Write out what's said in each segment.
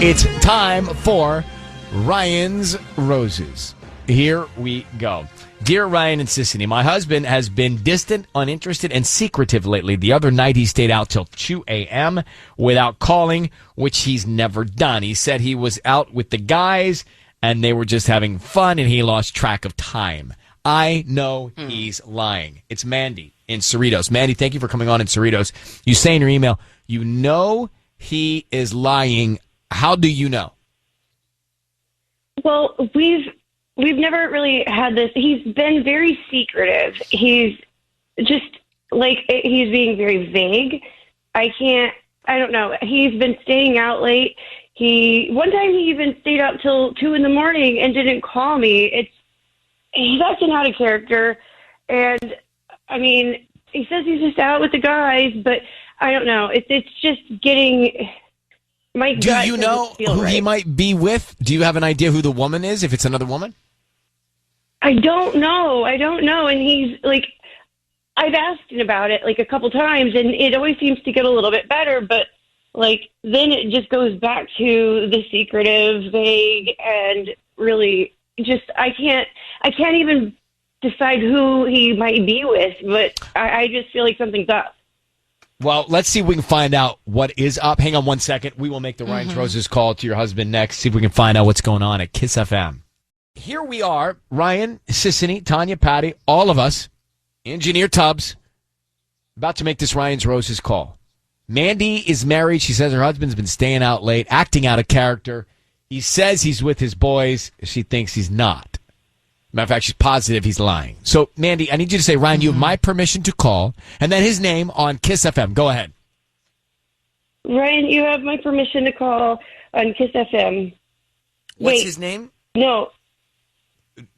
It's time for Ryan's Roses. Here we go. Dear Ryan and Sissany, my husband has been distant, uninterested, and secretive lately. The other night he stayed out till 2 a.m. without calling, which he's never done. He said he was out with the guys and they were just having fun and he lost track of time. I know he's lying. It's Mandy in Cerritos. Mandy, thank you for coming on in Cerritos. You say in your email, you know he is lying. How do you know? Well, we've never really had this. He's been very secretive. He's just he's being very vague. I don't know. He's been staying out late. One time he even stayed out till 2 a.m. and didn't call me. He's acting out of character. And I mean, he says he's just out with the guys, but I don't know. It's just getting my gut. Do you know who he might be with? Do you have an idea who the woman is, if it's another woman? I don't know. And he's I've asked him about it a couple times, and it always seems to get a little bit better, but then it just goes back to the secretive, vague, and really just I can't even decide who he might be with, but I just feel like something's up. Well, let's see if we can find out what is up. Hang on one second. We will make the Ryan's Roses call to your husband next. See if we can find out what's going on at Kiss FM. Here we are, Ryan, Sissany, Tanya, Patty, all of us, Engineer Tubbs, about to make this Ryan's Roses call. Mandy is married. She says her husband's been staying out late, acting out of character. He says he's with his boys. She thinks he's not. Matter of fact, she's positive he's lying. So, Mandy, I need you to say, Ryan, you have my permission to call, and then his name on Kiss FM. Go ahead. Ryan, you have my permission to call on Kiss FM. What's his name? No.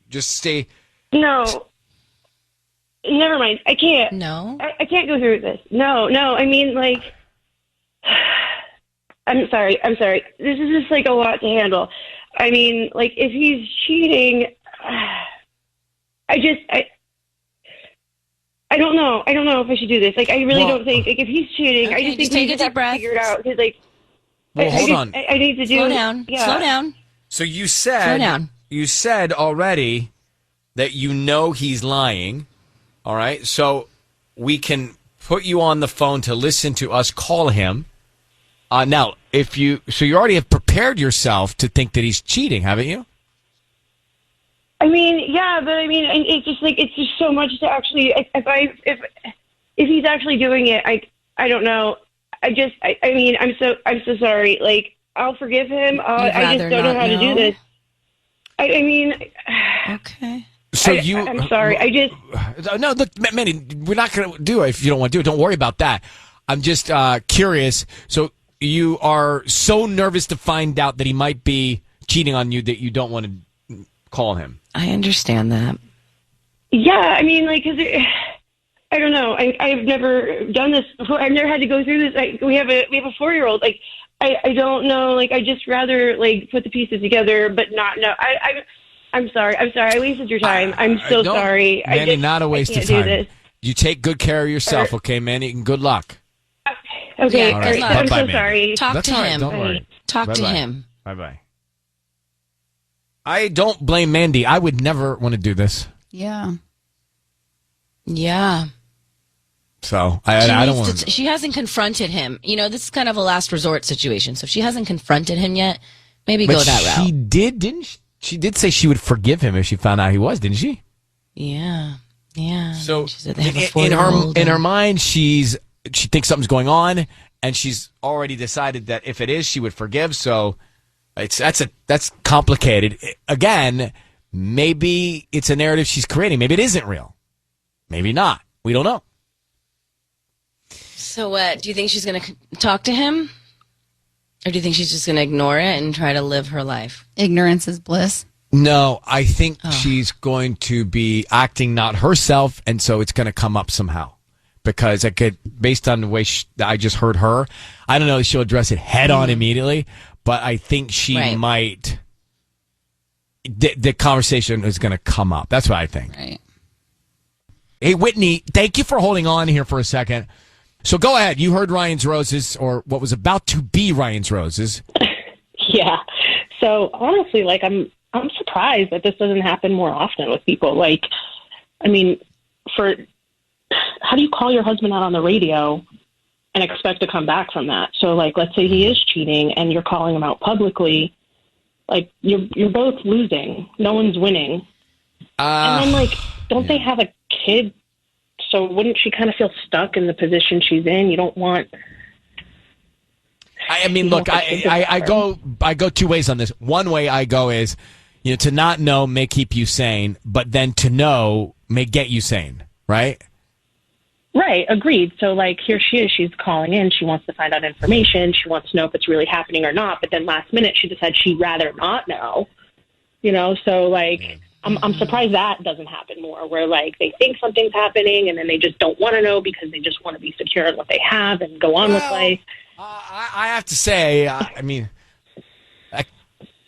Just stay. No. Never mind. I can't. No? I can't go through this. No. I mean, I'm sorry. This is just a lot to handle. I mean, if he's cheating, I don't know. I don't know if I should do this. I really don't think, if he's cheating, okay, I just think take we a just deep have breath. to figure it out. Because, hold on. I need to do. Slow down. Yeah. Slow down. So you Slow said down. you said already that you know he's lying. All right, so we can put you on the phone to listen to us call him. Now, you already have prepared yourself to think that he's cheating, haven't you? I mean, yeah, but I mean, it's just it's just so much to actually. If he's actually doing it, I don't know. I mean, I'm so sorry. I'll forgive him. I just don't know how to do this. I mean, okay. So I'm sorry. No, look, Mandy, we're not going to do it if you don't want to do it. Don't worry about that. I'm just curious. So you are so nervous to find out that he might be cheating on you that you don't want to call him. I understand that. Yeah, I mean, because I don't know. I've never done this before. I've never had to go through this. We have a 4-year-old. I don't know. I just rather put the pieces together, but not know. I'm sorry. I wasted your time. I'm so sorry. Mandy, not a waste of time. Do this. You take good care of yourself, okay, Mandy? And good luck. Okay. Yeah, All good right. luck. I'm Bye-bye, so Mandy. sorry. Talk That's to all right. him. Don't worry. Talk to Bye-bye. him. Bye-bye. I don't blame Mandy. I would never want to do this. Yeah. So I don't want to. She hasn't confronted him. This is kind of a last resort situation. So if she hasn't confronted him yet, maybe go that route. She did, didn't she? She did say she would forgive him if she found out he was, didn't she? Yeah. So she said they have a in 4-year-old her mind, she thinks something's going on, and she's already decided that if it is, she would forgive. So that's complicated. Again, maybe it's a narrative she's creating. Maybe it isn't real. Maybe not. We don't know. So what? Do you think she's going to talk to him? Or do you think she's just going to ignore it and try to live her life? Ignorance is bliss. No, I think she's going to be acting not herself, and so it's going to come up somehow. Because based on the way I just heard her, I don't know if she'll address it head on immediately, but I think she might. The conversation is going to come up. That's what I think. Right. Hey, Whitney, thank you for holding on here for a second. So go ahead. You heard Ryan's Roses, or what was about to be Ryan's Roses. Yeah. So honestly, like I'm surprised that this doesn't happen more often with people. Like, I mean, how do you call your husband out on the radio and expect to come back from that? So like, let's say he is cheating and you're calling him out publicly, like you're both losing. No one's winning. And then like, don't they have a kid? So wouldn't she kind of feel stuck in the position she's in? You don't want. I mean, look, I go two ways on this. One way I go is, to not know may keep you sane, but then to know may get you sane, right? Right, agreed. So, like, here she is. She's calling in. She wants to find out information. She wants to know if it's really happening or not. But then last minute, she decides she'd rather not know. So, like, I'm surprised that doesn't happen more, where, like, they think something's happening and then they just don't want to know because they just want to be secure in what they have and go on with life. I have to say, I mean,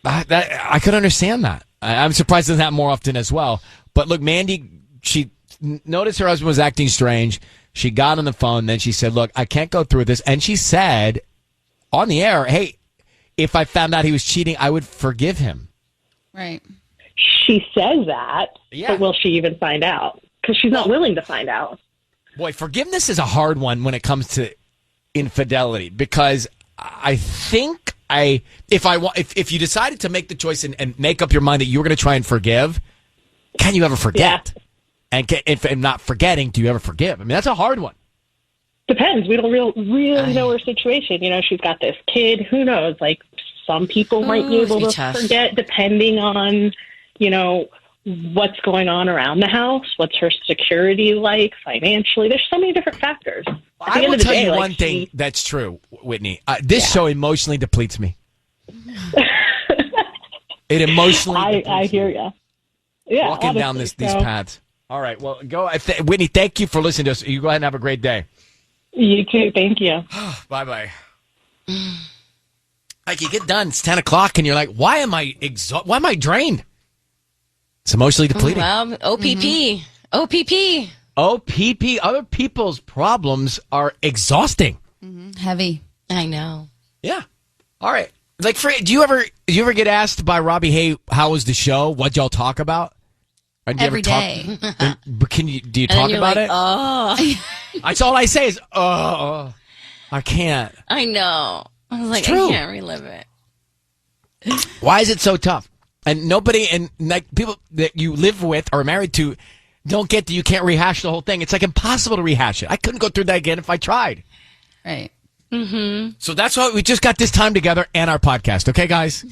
I could understand that. I'm surprised it doesn't happen more often as well. But look, Mandy, she noticed her husband was acting strange. She got on the phone. Then she said, look, I can't go through this. And she said on the air, hey, if I found out he was cheating, I would forgive him. Right. She says that, yeah. But will she even find out? Because she's not willing to find out. Boy, forgiveness is a hard one when it comes to infidelity, because I think if you decided to make the choice and make up your mind that you were going to try and forgive, can you ever forget? Yeah. And if not forgetting, do you ever forgive? I mean, that's a hard one. Depends. We don't really know her situation. She's got this kid. Who knows? Like, some people might be able to forget depending on, what's going on around the house. What's her security like financially? There's so many different factors. I will tell you one thing that's true, Whitney. This show emotionally depletes me. It emotionally depletes I hear you. Yeah, walking down these paths. All right, well, go. Whitney, thank you for listening to us. You go ahead and have a great day. You too. Thank you. Bye-bye. Like, you get done, it's 10 o'clock, and you're like, why am I Why am I drained? It's emotionally depleting. Well, OPP. OPP. OPP. Other people's problems are exhausting. Heavy. I know. Yeah. All right. Like, do you ever get asked by Robbie, hey, how was the show? What'd y'all talk about? Every day. Do you talk about it? Oh. That's all I say is, I can't. I know. I was like, I can't relive it. Why is it so tough? And like people that you live with or are married to don't get that you can't rehash the whole thing. It's like impossible to rehash it. I couldn't go through that again if I tried. Right. Mm-hmm. So that's why we just got this time together and our podcast. Okay, guys?